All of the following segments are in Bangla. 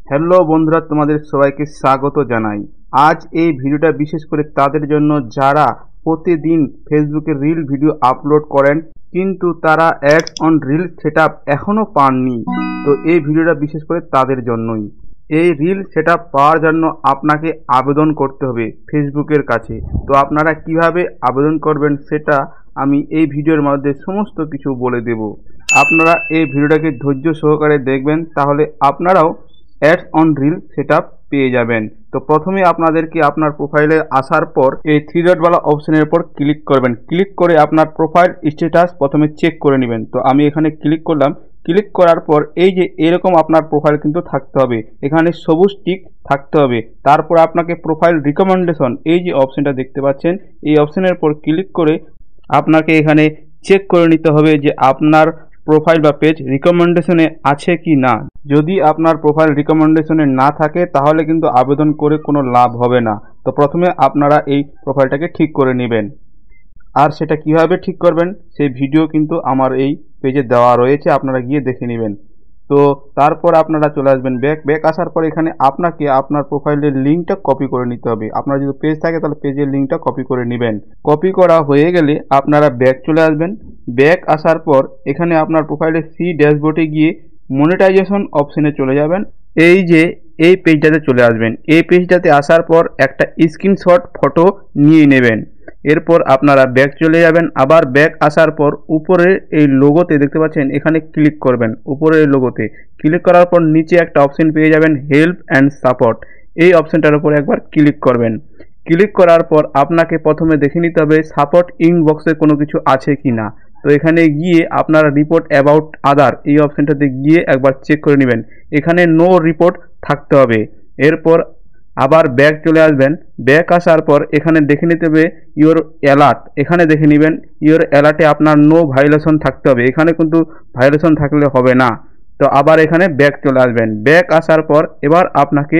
হ্যালো বন্ধুরা, তোমাদের সবাইকে স্বাগত জানাই। আজ এই ভিডিওটা বিশেষ করে তাদের জন্য যারা প্রতিদিন ফেসবুকে রিল ভিডিও আপলোড করেন কিন্তু তারা অ্যাডস অন রিল সেটআপ এখনো পাননি। তো এই ভিডিওটা বিশেষ করে তাদের জন্যই। এই রিল সেটআপ পাওয়ার জন্য আপনাকে আবেদন করতে হবে ফেসবুকের কাছে। তো আপনারা কিভাবে আবেদন করবেন সেটা আমি এই ভিডিওর মধ্যে সমস্ত কিছু বলে দেব। আপনারা এই ভিডিওটাকে ধৈর্য সহকারে দেখবেন, তাহলে আপনারাও অ্যাডস অন রিল সেটআপ পেয়ে যাবেন। তো প্রথমে আপনাদেরকে আপনার প্রোফাইলে আসার পর এই থ্রি ডটওয়ালা অপশনের উপর ক্লিক করবেন। ক্লিক করে আপনার প্রোফাইল স্ট্যাটাস প্রথমে চেক করে নেবেন। তো আমি এখানে ক্লিক করলাম। ক্লিক করার পর এই যে এরকম আপনার প্রোফাইল কিন্তু থাকতে হবে, এখানে সবুজ টিক থাকতে হবে। তারপর আপনাকে প্রোফাইল রিকমেন্ডেশন এই যে অপশনটা দেখতে পাচ্ছেন, এই অপশনের উপর ক্লিক করে আপনাকে এখানে চেক করে নিতে হবে যে আপনার প্রোফাইল বা পেজ রিকমেন্ডেশনে আছে কি না। যদি আপনার প্রোফাইল রিকমেন্ডেশনে না থাকে তাহলে কিন্তু আবেদন করে কোনো লাভ হবে না। তো প্রথমে আপনারা এই প্রোফাইলটাকে ঠিক করে নেবেন। আর সেটা কিভাবে ঠিক করবেন সেই ভিডিও কিন্তু আমার এই পেজে দেওয়া রয়েছে, আপনারা গিয়ে দেখে নেবেন। তো তারপর আপনারা চলে আসবেন ব্যাক আসার পর এখানে আপনাকে আপনার প্রোফাইলের লিঙ্কটা কপি করে নিতে হবে। আপনার যদি পেজ থাকে তাহলে পেজের লিঙ্কটা কপি করে নেবেন। কপি করা হয়ে গেলে আপনারা ব্যাক চলে আসবেন। ব্যাক আসার পর এখানে আপনার প্রোফাইলের সি ড্যাশবোর্ডে গিয়ে মনিটাইজেশন অপশনে চলে যাবেন। এই যে এই পেজটাতে চলে আসবেন। এই পেজটাতে আসার পর একটা স্ক্রিনশট ফটো নিয়ে নেবেন। এরপর আপনারা ব্যাক চলে যাবেন। আবার ব্যাক আসার পর উপরের এই লোগোতে দেখতে পাচ্ছেন, এখানে ক্লিক করবেন। উপরের লোগোতে ক্লিক করার পর নিচে একটা অপশন পেয়ে যাবেন হেল্প অ্যান্ড সাপোর্ট। এই অপশনটার উপর একবার ক্লিক করবেন। ক্লিক করার পর আপনাকে প্রথমে দেখে নিতে হবে সাপোর্ট ইনবক্সে কোনো কিছু আছে কি না। তো এখানে গিয়ে আপনারা রিপোর্ট অ্যাবাউট আদার এই অপশনটাতে গিয়ে একবার চেক করে নেবেন। এখানে নো রিপোর্ট থাকতে হবে। এরপর আবার ব্যাক চলে আসবেন। ব্যাক আসার পর এখানে দেখে নিতে হবে ইওর অ্যালার্ট। এখানে দেখে নেবেন ইওর অ্যালার্টে আপনার নো ভায়োলেশন থাকতে হবে। এখানে কিন্তু ভায়োলেশন থাকলে হবে না। তো আবার এখানে ব্যাক চলে আসবেন। ব্যাক আসার পর এবার আপনাকে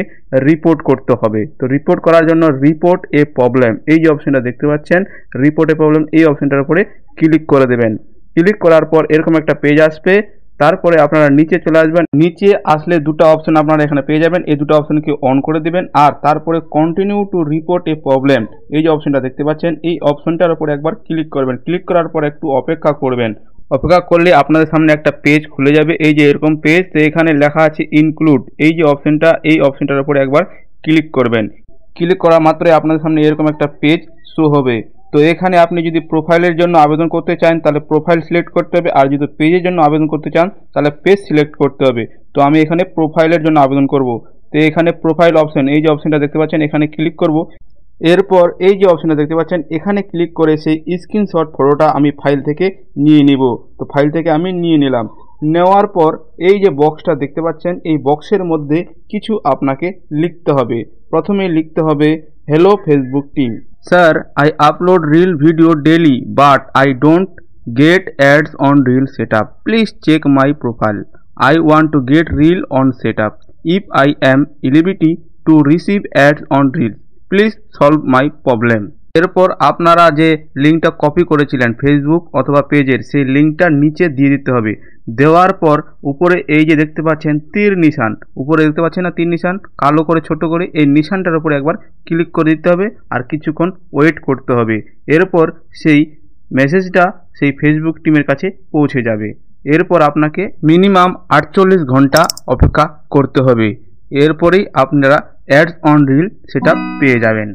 রিপোর্ট করতে হবে। তো রিপোর্ট করার জন্য রিপোর্ট এ প্রবলেম এই যে অপশনটা দেখতে পাচ্ছেন, রিপোর্ট এ প্রবলেম এই অপশনটার উপরে ক্লিক করে দেবেন। ক্লিক করার পর এরকম একটা পেজ আসবে। তারপরে আপনারা নিচে চলে আসবেন। নিচে আসলে দুটো অপশন আপনারা এখানে পেয়ে যাবেন। এই দুটো অপশনকে অন করে দিবেন। আর তারপরে continue to report A problem এই যে অপশনটা দেখতে পাচ্ছেন, এই অপশনটার উপর একবার ক্লিক করবেন। ক্লিক করার পর একটু অপেক্ষা করবেন। অপেক্ষা করলে আপনাদের সামনে একটা পেজ খুলে যাবে। এই যে এরকম পেজ, তো এখানে লেখা আছে ইনক্লুড এই যে অপশনটা, এই অপশনটার উপর একবার ক্লিক করবেন। ক্লিক করা মাত্রই আপনাদের সামনে এরকম একটা পেজ শো হবে। তো এখানে আপনি যদি প্রোফাইলের জন্য আবেদন করতে চান তাহলে প্রোফাইল সিলেক্ট করতে হবে, আর যদি পেজের জন্য আবেদন করতে চান তাহলে পেজ সিলেক্ট করতে হবে। তো আমি এখানে প্রোফাইলের জন্য আবেদন করব। তো এখানে প্রোফাইল অপশন এই যে অপশনটা দেখতে পাচ্ছেন, এখানে ক্লিক করব। এরপর এই যে অপশনটা দেখতে পাচ্ছেন, এখানে ক্লিক করে সেই স্ক্রিনশট ফটোটা আমি ফাইল থেকে নিয়ে নিব। তো ফাইল থেকে আমি নিয়ে নিলাম। নেওয়ার পর এই যে বক্সটা দেখতে পাচ্ছেন, এই বক্সের মধ্যে কিছু আপনাকে লিখতে হবে। প্রথমে লিখতে হবে hello Facebook team, sir I upload reel video daily but I don't get ads on reel setup. Please check my profile. I want to get reel on setup. If I am eligible to receive ads on reel, please solve my problem. এরপর আপনারা যে লিঙ্কটা কপি করেছিলেন ফেসবুক অথবা পেজের, সেই লিঙ্কটা নিচে দিয়ে দিতে হবে। দেওয়ার পর উপরে এই যে দেখতে পাচ্ছেন তীর নিশান, উপরে দেখতে পাচ্ছেন না তীর নিশান কালো করে ছোট করে, এই নিশানটার উপরে একবার ক্লিক করে দিতে হবে আর কিছুক্ষণ ওয়েট করতে হবে। এরপর সেই মেসেজটা সেই ফেসবুক টিমের কাছে পৌঁছে যাবে। এরপর আপনাকে মিনিমাম 48 ঘন্টা অপেক্ষা করতে হবে। এরপরেই আপনারা অ্যাডস অন রিল সেটা পেয়ে যাবেন।